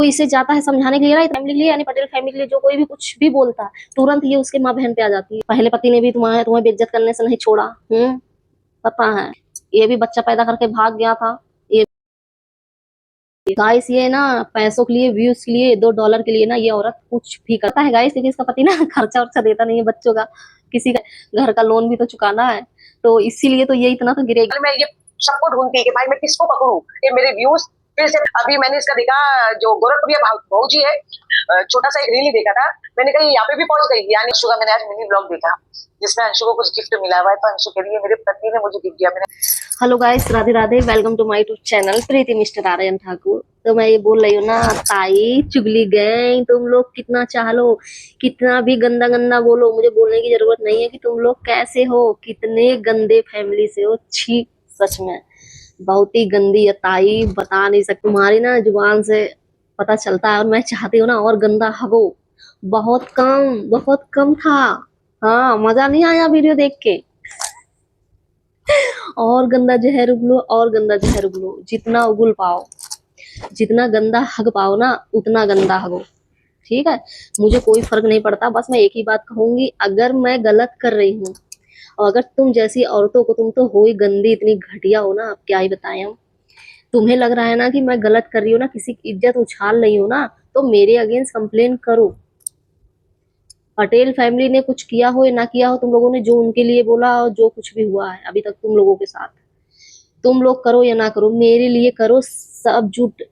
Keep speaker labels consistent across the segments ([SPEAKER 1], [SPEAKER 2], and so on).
[SPEAKER 1] तो इसे जाता है समझाने के लिए ना, फैमिली के लिए यानी पटेल फैमिली के लिए, जो कोई भी कुछ भी बोलता है तुरंत ये उसके माँ बहन पे आ जाती है। पहले पति ने भी तुम्हें बेइज्जत करने से नहीं छोड़ा। पता है, ये भी बच्चा पैदा करके भाग गया था। ये गाइस, ये ना पैसों के लिए, व्यूज के लिए, $2 के लिए ना ये औरत कुछ भी करता है गाइस, क्योंकि इसका पति ना खर्चा वर्चा देता नहीं है बच्चों का, किसी का घर का लोन भी तो चुकाना है, तो इसीलिए तो ये इतना तो गिरेगी।
[SPEAKER 2] मैं ये सबको ढूंढती कि भाई मैं किसको पकड़ूं, ये मेरे व्यूज फिर से। अभी मैंने इसका देखा, जो गोरखपुरिया भाऊ जी है, छोटा सा एक रील ही देखा था मैंने, कहा यहाँ पे भी पहुंच गई। यानी अंशु का मैंने आज मिनी ब्लॉग देखा जिसमें अंशु को कुछ गिफ्ट मिला हुआ है, तो अंशु के लिए मेरे पति ने मुझे गिफ्ट दिया। मैंने
[SPEAKER 1] hello guys, Radhe Radhe, welcome to my YouTube channel Preeti mister Aryan Thakur. तो मैं ये बोल रही हूँ ना, ताई चुगली गैंग, तुम लोग कितना चाह लो, कितना भी गंदा गंदा बोलो, मुझे बोलने की जरूरत नहीं है कि तुम लोग कैसे हो, कितने गंदे फैमिली से हो। छी, सच में बहुत ही गंदी है ताई, बता नहीं सकती। तुम्हारी ना जुबान से पता चलता है, और मैं चाहती हूँ ना और गंदा हगो। बहुत कम था। हाँ, मजा नहीं आया वीडियो देख के। और गंदा जहर उगलो, और गंदा जहर उगलो, जितना उगल पाओ, जितना गंदा हग पाओ ना उतना गंदा हगो, ठीक है। मुझे कोई फर्क नहीं पड़ता, बस मैं एक ही बात कहूंगी, अगर मैं गलत कर रही हूँ और अगर तुम जैसी औरतों को, तुम तो हो ही गंदी, इतनी घटिया हो ना, अब क्या ही बताएं हम। तुम्हें लग रहा है ना कि मैं गलत कर रही हूँ ना, किसी की इज्जत उछाल रही हूँ ना, तो मेरे अगेंस्ट कंप्लेन करो। पटेल फैमिली ने कुछ किया हो या ना किया हो, तुम लोगों ने जो उनके लिए बोला और जो कुछ भी हुआ है अभी तक तुम लोगों के साथ, तुम लोग करो या ना करो, मेरे लिए करो, सब जुट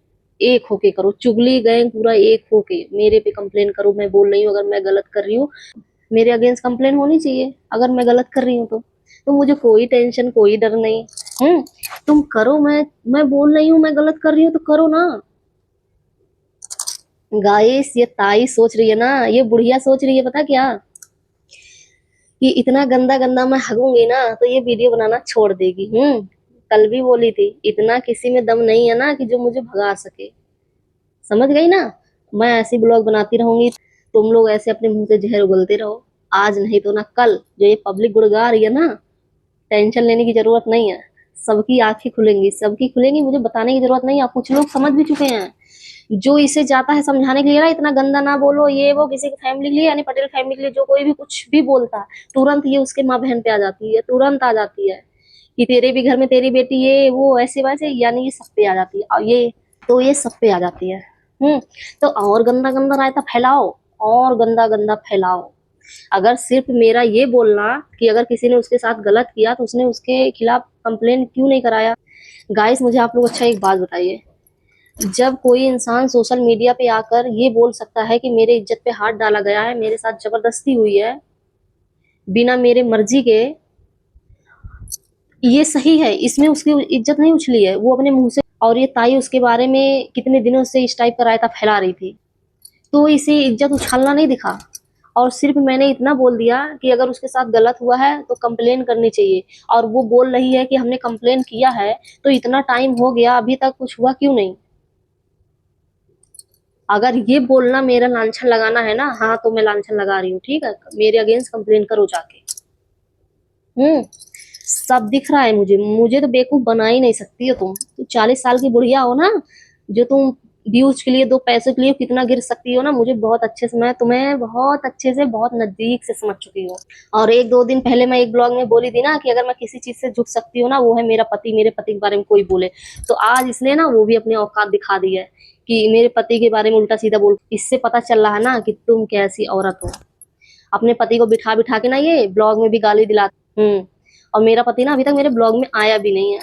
[SPEAKER 1] एक होके करो, चुगली गैंग पूरा एक होके मेरे पे कंप्लेन करो। मैं बोल रही हूँ अगर मैं गलत कर रही हूँ, मेरे अगेंस्ट कंप्लेन होनी चाहिए अगर मैं गलत कर रही हूँ तो मुझे कोई टेंशन, कोई डर नहीं। तुम करो, मैं बोल रही हूँ मैं गलत कर रही हूँ तो करो ना। गाइस, ये ताई सोच रही है ना, ये बुढ़िया सोच रही है, पता क्या, कि इतना गंदा गंदा मैं हगूंगी ना तो ये वीडियो बनाना छोड़ देगी। कल भी बोली थी, इतना किसी में दम नहीं है ना कि जो मुझे भगा सके, समझ गई ना। मैं ऐसी ब्लॉग बनाती रहूंगी, तुम लोग ऐसे अपने मुंह से जहर उगलते रहो, आज नहीं तो ना कल। जो ये पब्लिक गुड़गा रही है ना, टेंशन लेने की जरूरत नहीं है, सबकी आंखें खुलेंगी, सबकी खुलेंगी, मुझे बताने की जरूरत नहीं है, कुछ लोग समझ भी चुके हैं। जो इसे जाता है समझाने के लिए ना, इतना गंदा ना बोलो, ये वो किसी की फैमिली के लिए यानी पटेल फैमिली के लिए, जो कोई भी कुछ भी बोलता है तुरंत ये उसके माँ बहन पे आ जाती है, तुरंत आ जाती है कि तेरे भी घर में तेरी बेटी, ये वो ऐसे वैसे, यानी ये सब पे आ जाती है, और ये सब पे आ जाती है। तो और गंदा गंदा रायता फैलाओ, और गंदा गंदा फैलाओ। अगर सिर्फ मेरा ये बोलना कि अगर किसी ने उसके साथ गलत किया तो उसने उसके खिलाफ कंप्लेन क्यों नहीं कराया। गाइस, मुझे आप लोग अच्छा एक बात बताइए, जब कोई इंसान सोशल मीडिया पे आकर ये बोल सकता है कि मेरे इज्जत पे हाथ डाला गया है, मेरे साथ जबरदस्ती हुई है बिना मेरे मर्जी के, ये सही है, इसमें उसकी इज्जत नहीं उछली है, वो अपने मुंह से। और ये ताई उसके बारे में कितने दिनों से इस टाइप का रायता फैला रही थी, तो इसे इज्जत उछालना नहीं दिखा। और सिर्फ मैंने इतना बोल दिया कि अगर उसके साथ गलत हुआ है तो कंप्लेन करनी चाहिए, और वो बोल रही है कि हमने कंप्लेन किया है, तो इतना टाइम हो गया अभी तक कुछ हुआ क्यों नहीं। अगर ये बोलना मेरा लांछन लगाना है ना, हाँ तो मैं लांछन लगा रही हूँ, ठीक है, मेरे अगेंस्ट कंप्लेन करो जाके। सब दिख रहा है मुझे, मुझे तो बेवकूफ बना ही नहीं सकती हो तुम 40 साल की बुढ़िया हो ना, जो तुम व्यूज के लिए, दो पैसों के लिए कितना गिर सकती हो ना, मुझे बहुत अच्छे से, मैं तुम्हें बहुत अच्छे से, बहुत नजदीक से समझ चुकी हूँ। और 1-2 दिन पहले मैं एक ब्लॉग में बोली थी ना कि अगर मैं किसी चीज से झुक सकती हूँ ना, वो है मेरा पति, मेरे पति के बारे में कोई बोले, तो आज इसने ना वो भी अपनी औकात दिखा दी है कि मेरे पति के बारे में उल्टा सीधा बोल। इससे पता चल रहा है ना कि तुम कैसी औरत हो। अपने पति को बिठा बिठा के ना ये ब्लॉग में भी गाली दिलाती। और मेरा पति ना अभी तक मेरे ब्लॉग में आया भी नहीं है,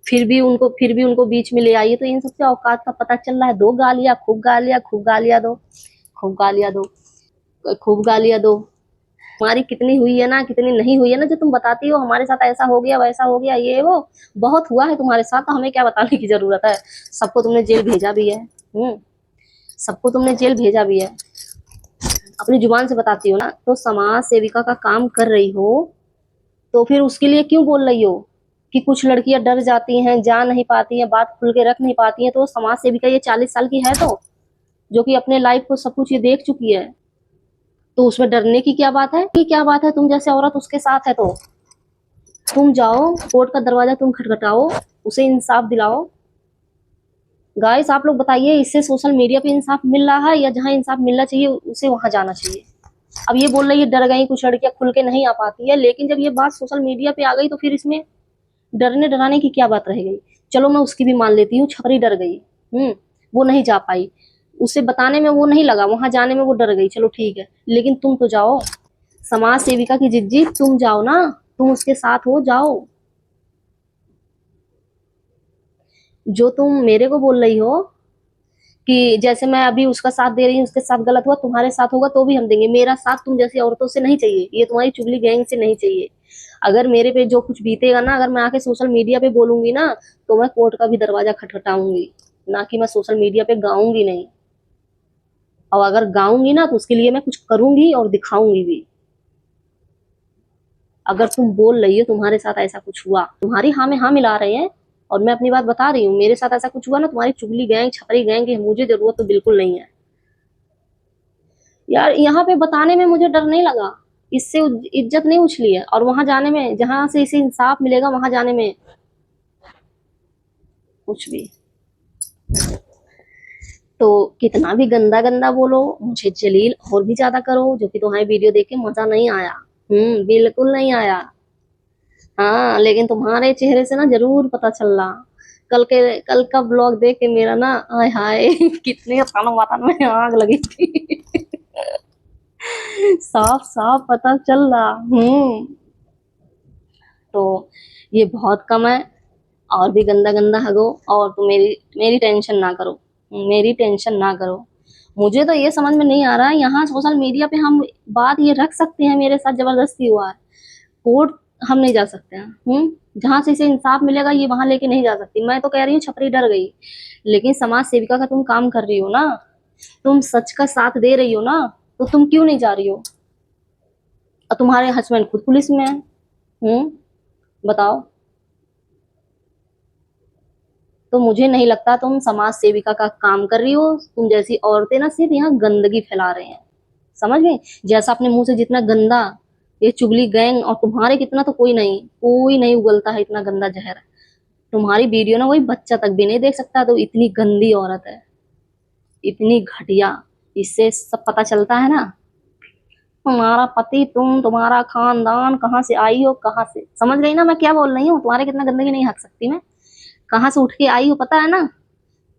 [SPEAKER 1] फिर भी उनको बीच में ले आई है, तो इन सबसे औकात का पता चल रहा है। दो गालियां, खूब गालियां, खूब गालियां दो, खूब गालियां दो, खूब गालियां दो। तुम्हारी कितनी हुई है ना, कितनी नहीं हुई है ना, जो तुम बताती हो हमारे साथ ऐसा हो गया, वैसा हो गया, ये वो बहुत हुआ है तुम्हारे साथ, तो हमें क्या बताने की जरूरत है। सबको तुमने जेल भेजा भी है। सबको तुमने जेल भेजा भी है, अपनी जुबान से बताती हो ना, तो समाज सेविका का काम कर रही हो तो फिर उसके लिए क्यों बोल रही हो कि कुछ लड़कियां डर जाती हैं, जा नहीं पाती हैं, बात खुल के रख नहीं पाती हैं। तो समाज सेविका ये 40 साल की है, तो जो कि अपने लाइफ को सब कुछ ये देख चुकी है, तो उसमें डरने की क्या बात है, कि क्या बात है, तुम जैसे औरत उसके साथ है तो तुम जाओ, कोर्ट का दरवाजा तुम खटखटाओ, उसे इंसाफ दिलाओ, गाइस आप लोग बताइए, इससे सोशल मीडिया पे इंसाफ मिल रहा है या जहाँ इंसाफ मिलना चाहिए उसे वहां जाना चाहिए? अब ये बोल रही है डर गई, कुछ लड़कियां खुल के नहीं आ पाती है, लेकिन जब ये बात सोशल मीडिया पे आ गई तो फिर इसमें डरने डराने की क्या बात रह गई? चलो मैं उसकी भी मान लेती हूँ, छपरी डर गई, वो नहीं जा पाई, उसे बताने में वो नहीं लगा, वहां जाने में वो डर गई, चलो ठीक है, लेकिन तुम तो जाओ, समाज सेविका की जिज्जी तुम जाओ ना, तुम उसके साथ हो, जाओ। जो तुम मेरे को बोल रही हो कि जैसे मैं अभी उसका साथ दे रही हूँ, उसके साथ गलत हुआ, तुम्हारे साथ होगा तो भी हम देंगे, मेरा साथ तुम जैसी औरतों से नहीं चाहिए, ये तुम्हारी चुगली गैंग से नहीं चाहिए। अगर मेरे पे जो कुछ बीतेगा ना, अगर मैं आके सोशल मीडिया पे बोलूंगी ना, तो मैं कोर्ट का भी दरवाजा खटखटाऊंगी, ना कि मैं सोशल मीडिया पे गाऊंगी नहीं। और अगर गाऊंगी ना तो उसके लिए मैं कुछ करूंगी और दिखाऊंगी भी। अगर तुम बोल रही हो तुम्हारे साथ ऐसा कुछ हुआ, तुम्हारी हाँ में हाँ मिला रहे हैं, और मैं अपनी बात बता रही हूँ, मेरे साथ ऐसा कुछ हुआ ना, तुम्हारी चुगली गैंग, छपरी गैंग की मुझे जरूरत तो बिल्कुल नहीं है यार। यहाँ पे बताने में मुझे डर नहीं लगा, इससे इज्जत नहीं उछली है, और वहां जाने में जहां से इसे इंसाफ मिलेगा वहां जाने में कुछ भी। तो कितना भी गंदा गंदा बोलो, मुझे जलील और भी ज्यादा करो, जो कि तुम्हारी वीडियो देख के मजा नहीं आया, बिल्कुल नहीं आया। हाँ, लेकिन तुम्हारे चेहरे से ना जरूर पता चल रहा। कल का ब्लॉग देख के मेरा ना, हाय हाय कितने तन वतन में आग लगी थी साफ साफ पता चल रहा। तो ये बहुत कम है, और भी गंदा गंदा हगो, और तुम मेरी मेरी टेंशन ना करो, मेरी टेंशन ना करो। मुझे तो ये समझ में नहीं आ रहा है, यहाँ सोशल मीडिया पे हम बात ये रख सकते हैं, मेरे साथ जबरदस्ती हुआ है, कोर्ट हम नहीं जा सकते हैं। जहां से इसे इंसाफ मिलेगा ये वहां लेके नहीं जा सकती। मैं तो कह रही हूँ छपरी डर गई, लेकिन समाज सेविका का तुम काम कर रही हो ना, तुम सच का साथ दे रही हो ना, तो तुम क्यों नहीं जा रही हो? और तुम्हारे हस्बैंड खुद पुलिस में है, बताओ। तो मुझे नहीं लगता तुम समाज सेविका का काम कर रही हो, तुम जैसी औरतें ना सिर्फ यहाँ गंदगी फैला रहे हैं, समझ गए? जैसा अपने मुंह से जितना गंदा ये चुगली गैंग, और तुम्हारे कितना तो कोई नहीं उगलता है इतना गंदा जहर। तुम्हारी वीडियो ना कोई बच्चा तक भी नहीं देख सकता, तो इतनी गंदी औरत है, इतनी घटिया। इससे सब पता चलता है ना, तुम्हारा पति, तुम्हारा खानदान कहाँ से आई हो, कहाँ से, समझ गई ना मैं क्या बोल रही हूँ? तुम्हारे कितना गंदगी नहीं हक सकती मैं, कहाँ से उठ के आई हो पता है ना,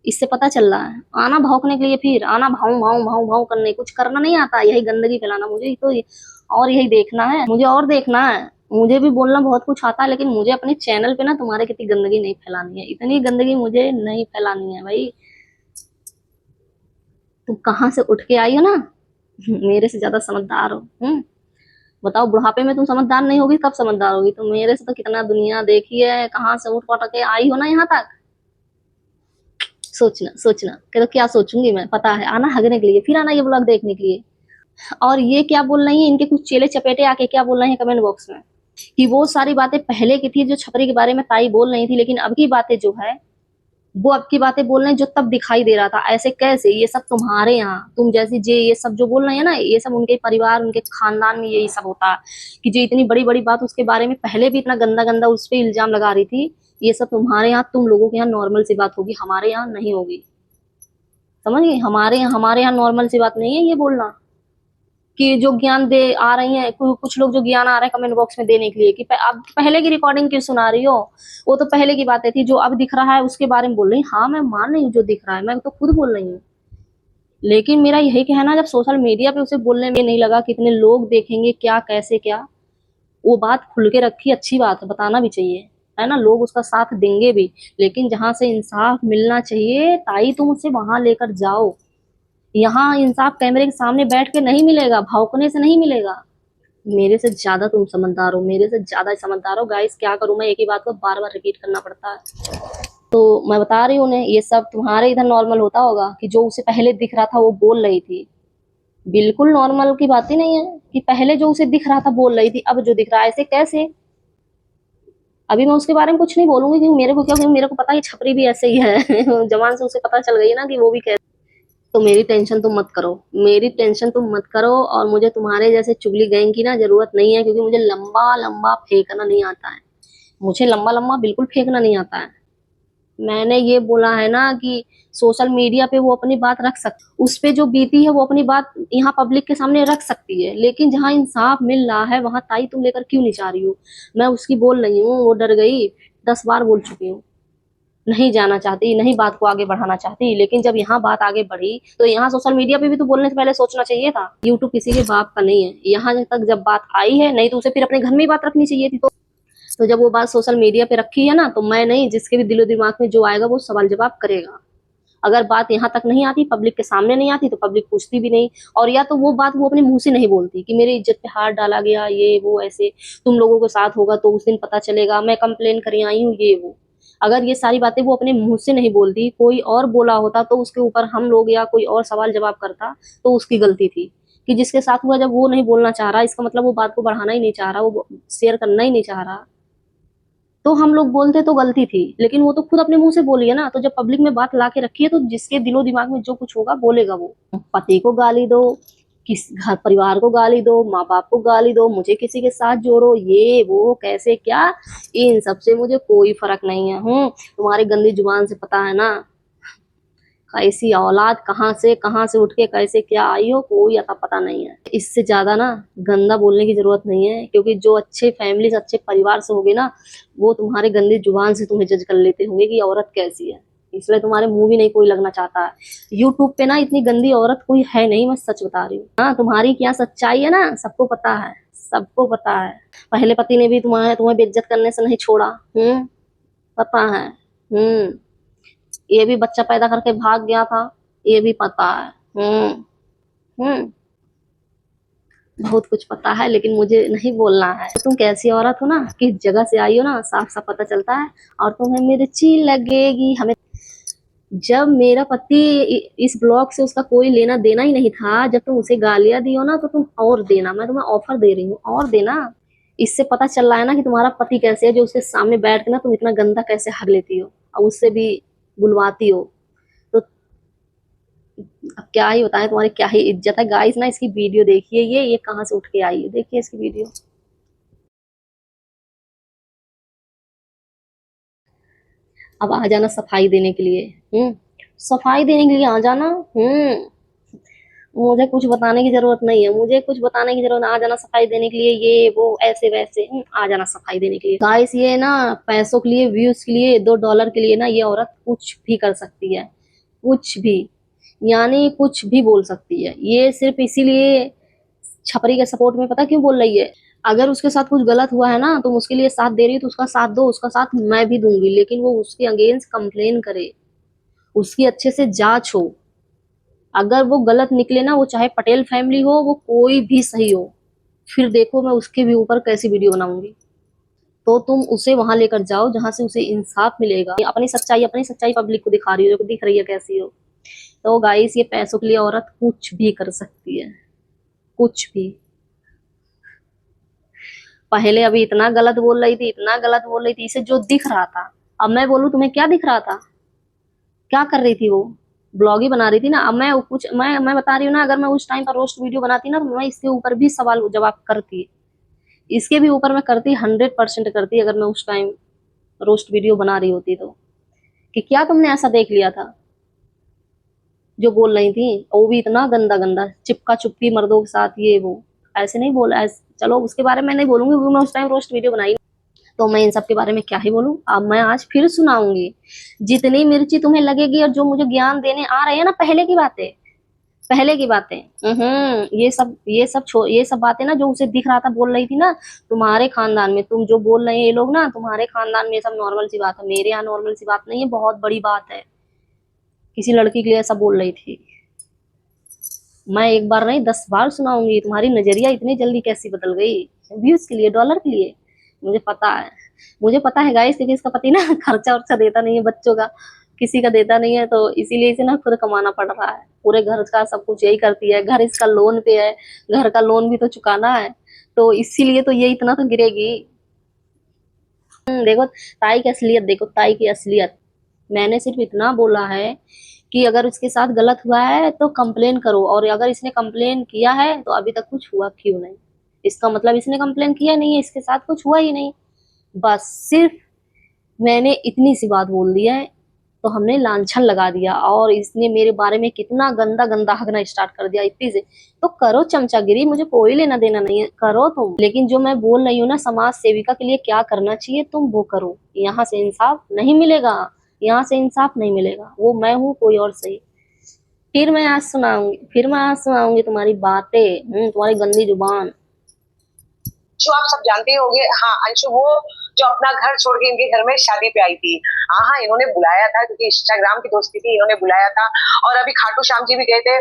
[SPEAKER 1] इससे पता चल रहा है। आना भौंकने के लिए, फिर आना भाऊ भाऊ भाऊ भाऊ करने, कुछ करना नहीं आता, यही गंदगी फैलाना मुझे तो, और यही देखना है मुझे, और देखना है मुझे भी, बोलना बहुत कुछ आता है, लेकिन मुझे अपने चैनल पे ना तुम्हारे कितनी गंदगी नहीं फैलानी है, इतनी गंदगी मुझे नहीं फैलानी है भाई। तुम कहाँ से उठ के आई हो ना, मेरे से ज्यादा समझदार हो। बताओ, बुढ़ापे में तुम समझदार नहीं होगी कब समझदार होगी? तुम मेरे से तो कितना दुनिया देखी है, कहाँ से उठ पट के आई हो ना यहाँ तक। सोचना सोचना कि तो क्या सोचूंगी मैं, पता है, आना हगने के लिए, फिर आना ये ब्लॉग देखने के लिए। और ये क्या बोल रही है, इनके कुछ चेले चपेटे आके क्या बोल रहे हैं कमेंट बॉक्स में, कि वो सारी बातें पहले की थी जो छपरी के बारे में ताई बोल रही थी, लेकिन अब की बातें जो है वो अब की बातें बोल रहे हैं जो तब दिखाई दे रहा था। ऐसे कैसे? ये सब तुम्हारे यहाँ, तुम जैसी जे ये सब जो बोल रहे हैं ना, ये सब उनके परिवार, उनके खानदान में यही सब होता है, कि जो इतनी बड़ी बड़ी बात उसके बारे में पहले भी इतना गंदा गंदा उस पर इल्जाम लगा रही थी, ये सब तुम्हारे यहाँ, तुम लोगों के यहाँ नॉर्मल सी बात होगी, हमारे यहाँ नहीं होगी, समझ गए? हमारे यहाँ नॉर्मल सी बात नहीं है ये बोलना, कि जो ज्ञान दे आ रही हैं, कुछ लोग जो ज्ञान आ रहे हैं कमेंट बॉक्स में देने के लिए, कि अब पहले की रिकॉर्डिंग क्यों सुना रही हो? वो तो पहले की बातें थी, जो अब दिख रहा है उसके बारे में बोल रही। हाँ, मैं मान रही हूँ जो दिख रहा है, मैं तो खुद बोल रही हूँ, लेकिन मेरा यही कहना, जब सोशल मीडिया पे उसे बोलने में नहीं लगा कितने लोग देखेंगे, क्या कैसे क्या, वो बात खुल के रखी, अच्छी बात है, बताना भी चाहिए, है ना, लोग उसका साथ देंगे भी, लेकिन जहां से इंसाफ मिलना चाहिए ताई तुम उसे वहां लेकर जाओ। यहाँ इंसाफ कैमरे के सामने बैठ के नहीं मिलेगा, भौंकने से नहीं मिलेगा। मेरे से ज्यादा तुम समझदार हो, मेरे से ज्यादा समझदार हो गाइस, क्या करूं मैं, एक ही बात को बार बार रिपीट करना पड़ता है। तो मैं बता रही हूँ उन्हें, ये सब तुम्हारे इधर नॉर्मल होता होगा, कि जो उसे पहले दिख रहा था वो बोल रही थी, बिल्कुल नॉर्मल की बात ही नहीं है, कि पहले जो उसे दिख रहा था बोल रही थी, अब जो दिख रहा है ऐसे कैसे? अभी मैं उसके बारे में कुछ नहीं बोलूंगी, क्योंकि मेरे को, क्योंकि मेरे को पता है छपरी भी ऐसे ही है जवान से उसे पता चल गई ना कि वो भी कैसे। तो मेरी टेंशन तुम मत करो, मेरी टेंशन तुम मत करो, और मुझे तुम्हारे जैसे चुगली गैंग की ना जरूरत नहीं है, क्योंकि मुझे लंबा लंबा फेंकना नहीं आता है, मुझे लंबा लंबा बिल्कुल फेंकना नहीं आता है। मैंने ये बोला है ना कि सोशल मीडिया पे वो अपनी बात रख सकती, उस पे जो बीती है वो अपनी बात यहाँ पब्लिक के सामने रख सकती है, लेकिन जहाँ इंसाफ मिल रहा है वहां ताई तुम लेकर क्यों नहीं जा रही हो? मैं उसकी बोल रही हूँ, वो डर गई, 10 बार बोल चुकी हूँ, नहीं जाना चाहती, नहीं बात को आगे बढ़ाना चाहती, लेकिन जब यहाँ बात आगे बढ़ी तो यहाँ सोशल मीडिया पे भी तो बोलने से पहले सोचना चाहिए था। यूट्यूब किसी के बाप का नहीं है, यहाँ तक जब बात आई है, नहीं तो उसे फिर अपने घर में ही बात रखनी चाहिए थी। तो जब वो बात सोशल मीडिया पे रखी है ना, तो मैं नहीं, जिसके भी दिलो दिमाग में जो आएगा वो सवाल जवाब करेगा। अगर बात यहाँ तक नहीं आती, पब्लिक के सामने नहीं आती, तो पब्लिक पूछती भी नहीं। और या तो वो बात वो अपने मुंह से नहीं बोलती कि मेरी इज्जत पे हाथ डाला गया, ये वो ऐसे तुम लोगों के साथ होगा तो उस दिन पता चलेगा, मैं कंप्लेन कर आई हूँ, ये वो। अगर ये सारी बातें वो अपने मुंह से नहीं बोलती, कोई और बोला होता तो उसके ऊपर हम लोग या कोई और सवाल जवाब करता, तो उसकी गलती थी। कि जिसके साथ हुआ, जब वो नहीं बोलना चाह रहा, इसका मतलब वो बात को बढ़ाना ही नहीं चाह रहा, वो शेयर करना ही नहीं चाह रहा, तो हम लोग बोलते तो गलती थी। लेकिन वो तो खुद अपने मुंह से बोली है ना, तो जब पब्लिक में बात ला के रखी है तो जिसके दिलो दिमाग में जो कुछ होगा बोलेगा वो। पति को गाली दो, किस घर परिवार को गाली दो, माँ बाप को गाली दो, मुझे किसी के साथ जोड़ो, ये वो कैसे क्या, इन सबसे मुझे कोई फर्क नहीं है। तुम्हारी गंदी जुबान से पता है ना कैसी औलाद कहाँ से उठ के कैसे क्या आई हो, कोई अता पता नहीं है। इससे ज्यादा ना गंदा बोलने की जरूरत नहीं है, क्योंकि जो अच्छे फैमिली से अच्छे परिवार से होगे ना, वो तुम्हारे गंदी जुबान से तुम्हें जज कर लेते होंगे कि औरत कैसी है, इसलिए तुम्हारे मुंह भी नहीं कोई लगना चाहता है। यूट्यूब पे ना इतनी गंदी औरत कोई है नहीं, मैं सच बता रही हूँ। हाँ, तुम्हारी क्या सच्चाई है ना, सबको पता है, सबको पता है। पहले पति ने भी तुम्हें बेइज्जत करने से नहीं छोड़ा। पता है। ये भी बच्चा पैदा करके भाग गया था, ये भी पता है। हम्म बहुत कुछ पता है, लेकिन मुझे नहीं बोलना है। तुम कैसी औरत हो ना, किस जगह से आई हो ना, साफ साफ पता चलता है। और तुम्हें मिर्ची लगेगी हमें। जब मेरा पति इस ब्लॉग से उसका कोई लेना देना ही नहीं था, जब तुम उसे गालियां दी हो ना, तो तुम और देना, मैं तुम्हें ऑफर दे रही हूँ, और देना। इससे पता चल रहा है ना कि तुम्हारा पति कैसे है, जो उसके सामने बैठ के ना तुम इतना गंदा कैसे हग लेती हो और उससे भी बुलवाती हो। तो अब क्या ही बताएं, तुम्हारी क्या ही इज्जत है। गाइस ना, इसकी वीडियो देखिए, ये कहाँ से उठ के आई है, देखिए इसकी वीडियो। अब आ जाना सफाई देने के लिए। सफाई देने के लिए आ जाना। मुझे कुछ बताने की जरूरत नहीं है, मुझे कुछ बताने की जरूरत, आ जाना सफाई देने के लिए, ये वो ऐसे वैसे। आ जाना सफाई देने के लिए। गाइस, ये ना पैसों के लिए, व्यूज के लिए, $2 के लिए ना ये औरत कुछ भी कर सकती है, कुछ भी, यानी कुछ भी बोल सकती है। ये सिर्फ इसीलिए छपरी के सपोर्ट में पता क्यों बोल रही है? अगर उसके साथ कुछ गलत हुआ है ना, तुम उसके लिए साथ दे रही हो तो उसका साथ दो, उसका साथ मैं भी दूंगी, लेकिन वो उसके अगेंस्ट कंप्लेन करे, उसकी अच्छे से जांच हो। अगर वो गलत निकले ना, वो चाहे पटेल फैमिली हो, वो कोई भी सही हो, फिर देखो मैं उसके भी ऊपर कैसी वीडियो बनाऊंगी। तो तुम उसे वहां लेकर जाओ जहां से उसे इंसाफ मिलेगा। अपनी सच्चाई पब्लिक को दिखा रही हो, जो दिख रही है कैसी हो। तो गाइस, ये पैसों के लिए औरत कुछ भी कर सकती है, कुछ भी। पहले अभी इतना गलत बोल रही थी, इतना गलत बोल रही थी, इसे जो दिख रहा था। अब मैं बोलूं, तुम्हें क्या दिख रहा था? क्या कर रही थी वो? ब्लॉग ही बना रही थी ना। अब मैं बता रही हूँ ना, अगर मैं उस टाइम पर रोस्ट वीडियो बनाती ना, तो मैं इसके ऊपर भी सवाल जवाब करती, इसके भी ऊपर मैं करती, 100% करती, अगर मैं उस टाइम रोस्ट वीडियो बना रही होती तो। कि क्या तुमने ऐसा देख लिया था जो बोल रही थी? वो भी इतना गंदा गंदा, चिपका चुपकी मर्दों के साथ, ये वो ऐसे नहीं बोला। चलो उसके बारे में नहीं बोलूंगी, क्योंकि मैं उस टाइम रोस्ट वीडियो बनाई, तो मैं इन सब के बारे में क्या ही बोलूं। अब मैं आज फिर सुनाऊंगी, जितनी मिर्ची तुम्हें लगेगी, और जो मुझे ज्ञान देने आ रहे हैं ना, पहले की बातें, पहले की बातें। ये सब बातें ना, जो उसे दिख रहा था बोल रही थी ना, तुम्हारे खानदान में, तुम जो बोल रहे हैं ये लोग ना, तुम्हारे खानदान में ये सब नॉर्मल सी बात है, मेरे यहाँ नॉर्मल सी बात नहीं है, बहुत बड़ी बात है। किसी लड़की के लिए ऐसा बोल रही थी। मैं एक बार नहीं, 10 बार सुनाऊंगी। तुम्हारी नजरिया इतनी जल्दी कैसी बदल गई? व्यूज के लिए, डॉलर के लिए? मुझे पता है, मुझे पता है गाइस, क्योंकि इसका पति ना खर्चा वर्चा देता नहीं है बच्चों का, किसी का देता नहीं है, तो इसीलिए इसे ना खुद कमाना पड़ रहा है। पूरे घर का सब कुछ यही करती है, घर इसका लोन पे है, घर का लोन भी तो चुकाना है, तो इसीलिए तो ये इतना तो गिरेगी। देखो ताई की असलियत, देखो ताई की असलियत। मैंने सिर्फ इतना बोला है कि अगर उसके साथ गलत हुआ है तो कंप्लेन करो, और अगर इसने कंप्लेन किया है तो अभी तक कुछ हुआ क्यों नहीं? इसका मतलब इसने कंप्लेन किया नहीं है, इसके साथ कुछ हुआ ही नहीं। बस सिर्फ मैंने इतनी सी बात बोल दी है। तो हमने लांछन लगा दिया और इसने मेरे बारे में कितना गंदा गंदा हगना स्टार्ट कर दिया इतनी से। तो करो चमचागिरी, मुझे कोई लेना देना नहीं है, करो तुम, लेकिन जो मैं बोल रही हूँ ना समाज सेविका के लिए क्या करना चाहिए तुम वो करो। यहाँ से इंसाफ नहीं मिलेगा, यहाँ से इंसाफ नहीं मिलेगा, वो मैं हूँ कोई और सही। फिर मैं आज सुनाऊंगी तुम्हारी बातें, तुम्हारी गंदी जुबान।
[SPEAKER 2] जो आप सब जानते ही होंगे। हाँ अंशु, वो जो अपना घर छोड़ के इनके घर में शादी पे आई थी। हाँ हाँ, इन्होंने बुलाया था क्योंकि इंस्टाग्राम की दोस्ती थी, इन्होंने बुलाया था। और अभी खाटू श्याम जी भी गए थे,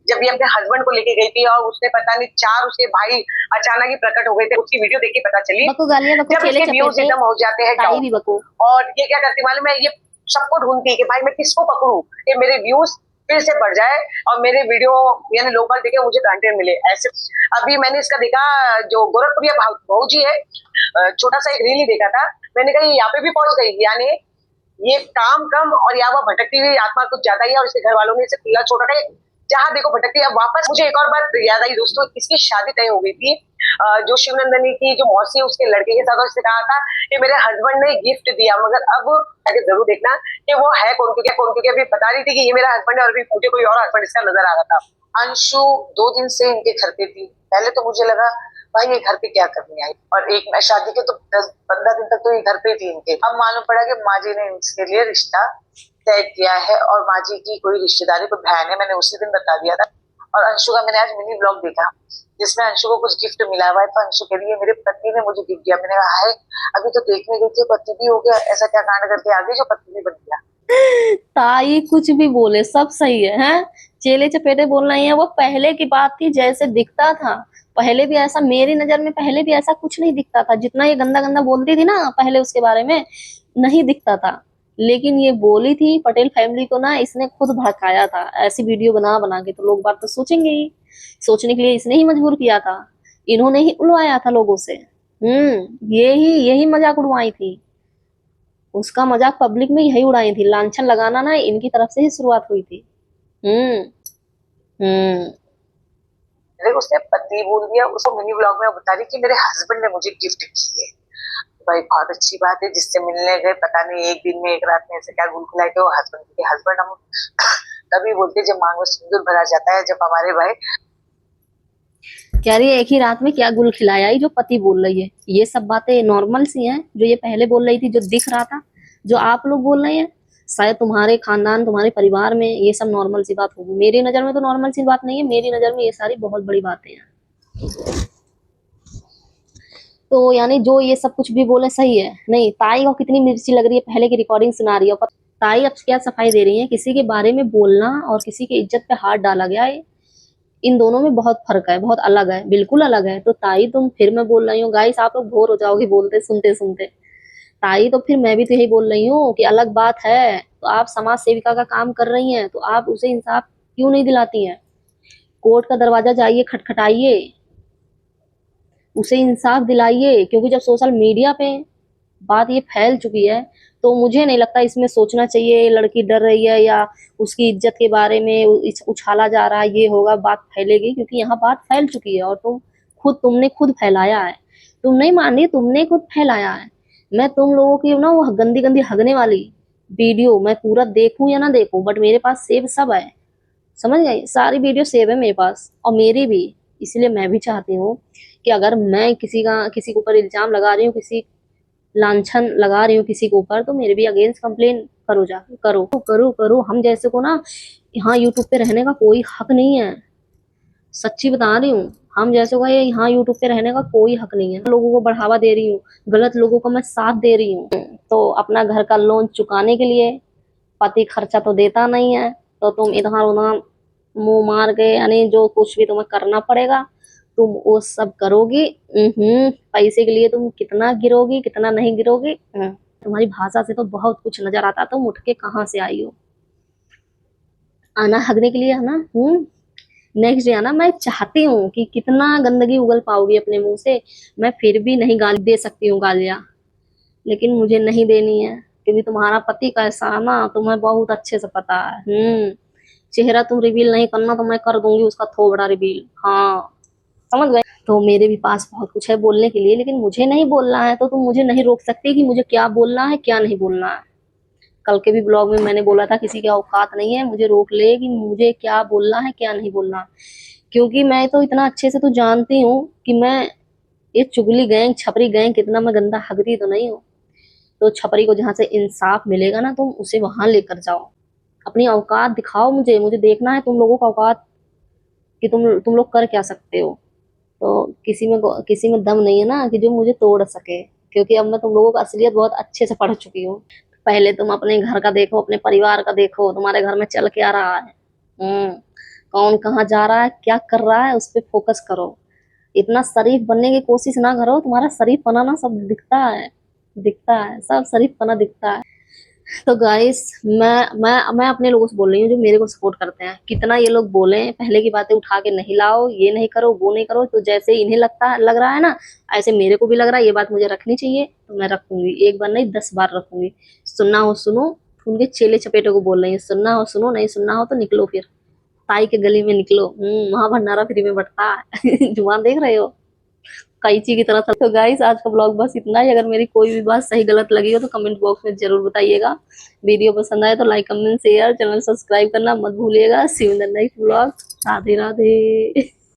[SPEAKER 2] जब ये अपने हस्बैंड को लेके गई थी और उसने पता नहीं 4 उसके भाई अचानक ही प्रकट हो गए थे। उसकी वीडियो देख के पता चली।
[SPEAKER 1] बको गालियां बको,
[SPEAKER 2] जब
[SPEAKER 1] चेले
[SPEAKER 2] इसके व्यूज
[SPEAKER 1] चपेटे,
[SPEAKER 2] एकदम हो जाते हैं
[SPEAKER 1] ताई
[SPEAKER 2] डाउन,
[SPEAKER 1] भी बको।
[SPEAKER 2] और ये क्या करती मालूम है, ये सबको ढूंढती है कि भाई मैं किसको पकड़ूं कि मेरे व्यूज फिर से बढ़ जाए और मेरे वीडियो यानी लोग बाग देखे, मुझे कंटेंट मिले ऐसे। अभी मैंने इसका देखा, जो गोरखपुरिया बहू जी है, छोटा सा एक रील ही देखा था। मैंने कहा ये यहाँ पे भी पहुंच गई, यानी ये काम कम और यहाँ वह भटकती हुई आत्मा कुछ ज्यादा ही है। और इसके घर वालों ने इसे खुला छोड़ा था, जहां देखो भटकती है। अब वापस मुझे एक और बात याद आई दोस्तों, इसकी शादी तय हो गई थी। जो शिवनंदनी की जो मौसी है उसके लड़के के साथ, उसने कहा था कि मेरे हस्बैंड ने गिफ्ट दिया, मगर अब आगे जरूर देखना कि वो है कौन, क्योंकि अभी बता रही थी कि ये मेरा हस्बैंड है और अभी मुझे कोई और हस्बैंड इसका नजर आ रहा था। अंशु 2 दिन से इनके घर पे थी। पहले तो मुझे लगा भाई ये घर पे क्या करने आई, और एक मैं शादी के तो 10-15 दिन तक तो ये घर पे थी इनके। अब मालूम पड़ा कि माँ जी ने इसके लिए रिश्ता तय किया है और माँ जी की कोई रिश्तेदारी को बहन है, मैंने उसी दिन बता दिया था। और अंशु का मैंने आज मिनी ब्लॉग देखा जिसमें अंशु को कुछ गिफ्ट मिला हुआ है। तो अंशु के लिए मेरे पति ने मुझे गिफ्ट दिया। मैंने कहा है अभी तो देखने गई थी पति भी हो गया, ऐसा क्या कांड करके आ गई जो पति भी बन गया।
[SPEAKER 1] ताई कुछ भी बोले सब सही है, हैं? चेले चपेटे बोलना ही है। वो पहले की बात थी जैसे दिखता था, पहले भी ऐसा मेरी नजर में पहले भी ऐसा कुछ नहीं दिखता था। जितना ये गंदा गंदा बोलती थी ना पहले उसके बारे में नहीं दिखता था, लेकिन ये बोली थी पटेल फैमिली को ना, इसने खुद भड़काया था ऐसी वीडियो बना बना के। तो लोग बात तो सोचेंगे ही, सोचने के लिए इसने ही मजबूर किया था, इन्होंने ही उड़वाया था लोगों से। यही यही मजाक उड़वाई थी, उसका मजाक पब्लिक में यही उड़ाई थी। लांछन लगाना ना इनकी तरफ से ही शुरुआत हुई थी। हम्म हम्म
[SPEAKER 2] देखो उसने पति बोल दिया, उसको मिनी ब्लॉग में बता रही कि मेरे हस्बैंड ने मुझे गिफ्ट की है। भाई बहुत अच्छी बात है, जिससे मिलने गए पता नहीं एक दिन में एक रात में ऐसे क्या गुल खिलाए के वो हस्बैंड के हस्बैंड हम तभी बोलते जब मांग में सिंदूर भरा जाता है, जब हमारे भाई।
[SPEAKER 1] कह रही है एक ही रात में क्या गुल खिलाया, ही जो पति बोल रही है। ये सब बातें नॉर्मल सी हैं जो ये पहले बोल रही थी, जो दिख रहा था, जो आप लोग बोल रहे हैं। शायद तुम्हारे खानदान तुम्हारे परिवार में ये सब नॉर्मल सी बात होगी, मेरी नजर में तो नॉर्मल सी बात नहीं है। मेरी नजर में ये सारी बहुत बड़ी बातें हैं। तो यानी जो ये सब कुछ भी बोले सही है नहीं। ताई को कितनी मिर्ची लग रही है, पहले की रिकॉर्डिंग सुना रही है। ताई अब क्या सफाई दे रही है, किसी के बारे में बोलना और किसी की इज्जत पे हाथ डाला गया है, इन दोनों में बहुत फर्क है, बहुत अलग है, बिल्कुल अलग है। तो ताई तुम, फिर मैं बोल रही हूँ गाइस, आप लोग बोर हो जाओगे बोलते सुनते सुनते। ताई तो फिर मैं भी तो यही बोल रही हूँ कि अलग बात है। तो आप समाज सेविका का काम कर रही हैं तो आप उसे इंसाफ क्यों नहीं दिलाती हैं? कोर्ट का दरवाजा जाइए, खटखटाइए, उसे इंसाफ दिलाइए। क्योंकि जब सोशल मीडिया पे बात ये फैल चुकी है तो मुझे नहीं लगता इसमें सोचना चाहिए लड़की डर रही है या उसकी इज्जत के बारे में उछाला जा रहा है ये होगा, बात फैलेगी। क्योंकि यहाँ बात फैल चुकी है और तुमने खुद फैलाया है। तुम नहीं मान रही, तुमने खुद फैलाया है। मैं तुम लोगों की ना वो गंदी गंदी हगने वाली वीडियो मैं पूरा देखूं या ना देखूं, बट मेरे पास सेव सब है, समझ गई? सारी वीडियो सेव है मेरे पास और मेरी भी। इसलिए मैं भी चाहती हूँ कि अगर मैं किसी के ऊपर इल्जाम लगा रही हूँ, किसी लांछन लगा रही हूँ किसी के ऊपर, तो मेरे भी अगेंस्ट कंप्लेन करो, जा करो करो करो। हम जैसे को ना यहाँ यूट्यूब पे रहने का कोई हक नहीं है, सच्ची बता रही हूँ। हम जैसे को ये यहाँ यूट्यूब पे रहने का कोई हक नहीं है। लोगों को बढ़ावा दे रही हूँ, गलत लोगों को मैं साथ दे रही हूँ। तो अपना घर का लोन चुकाने के लिए पति खर्चा तो देता नहीं है, तो तुम इधर उधर मुंह मार के यानी जो कुछ भी तुम्हें करना पड़ेगा तुम वो सब करोगी। पैसे के लिए तुम कितना गिरोगी कितना नहीं गिरोगी। तुम्हारी भाषा से तो बहुत कुछ नजर आता, तुम उठ के कहाँ से आई हो आना हगने के लिए, है ना? नेक्स्ट डे आना। मैं चाहती हूँ कि कितना गंदगी उगल पाओगी अपने मुंह से, मैं फिर भी नहीं गाली दे सकती हूँ गालियाँ, लेकिन मुझे नहीं देनी है क्योंकि तुम्हारा पति कैसा है ना तुम्हें बहुत अच्छे से पता है। चेहरा तुम रिवील नहीं करना तो मैं कर दूंगी उसका थोबड़ा रिवील, हाँ समझ गए? तो मेरे भी पास बहुत कुछ है बोलने के लिए, लेकिन मुझे नहीं बोलना है तो तुम मुझे नहीं रोक सकती कि मुझे क्या बोलना है क्या नहीं बोलना है। कल के भी ब्लॉग में मैंने बोला था किसी की औकात नहीं है मुझे रोक ले कि मुझे क्या बोलना है क्या नहीं बोलना, क्योंकि मैं तो इतना अच्छे से तो जानती हूँ कि मैं ये चुगली गैंग छपरी गैंग कितना मैं गंदा हगरी तो नहीं हूँ। तो छपरी को जहां से इंसाफ मिलेगा ना तुम उसे वहां लेकर जाओ, अपनी औकात दिखाओ, मुझे मुझे देखना है तुम लोगों का औकात कि तुम लोग कर क्या सकते हो। तो किसी में दम नहीं है ना कि जो मुझे तोड़ सके, क्योंकि अब मैं तुम लोगों का असलियत बहुत अच्छे से पढ़ चुकी हूँ। पहले तुम अपने घर का देखो, अपने परिवार का देखो, तुम्हारे घर में चल क्या रहा है, कौन कहाँ जा रहा है क्या कर रहा है, उस पर फोकस करो। इतना शरीफ बनने की कोशिश ना करो, तुम्हारा शरीफ पना ना सब दिखता है सब शरीफ पना दिखता है। तो गाइस मैं अपने लोगों से बोल रही हूँ जो मेरे को सपोर्ट करते हैं, कितना ये लोग बोले पहले की बातें उठा के नहीं लाओ, ये नहीं करो वो नहीं करो, तो जैसे इन्हें लग रहा है ना ऐसे मेरे को भी लग रहा है ये बात मुझे रखनी चाहिए, तो मैं रखूंगी, एक बार नहीं 10 बार रखूंगी। सुनना हो सुनो, उनके चेले चपेटे को बोल रही है, सुनना हो सुनो, नहीं सुनना हो तो निकलो, फिर ताई के गली में निकलो, वहां भंडारा फ्री में बंटता है जुबान देख रहे हो कैची की तरह था। तो गाइस आज का ब्लॉग बस इतना ही, अगर मेरी कोई भी बात सही गलत लगी हो तो कमेंट बॉक्स में जरूर बताइएगा। वीडियो पसंद आए तो like comment share channel subscribe करना मत भूलिएगा। See you in the next blog. Radhe Radhe.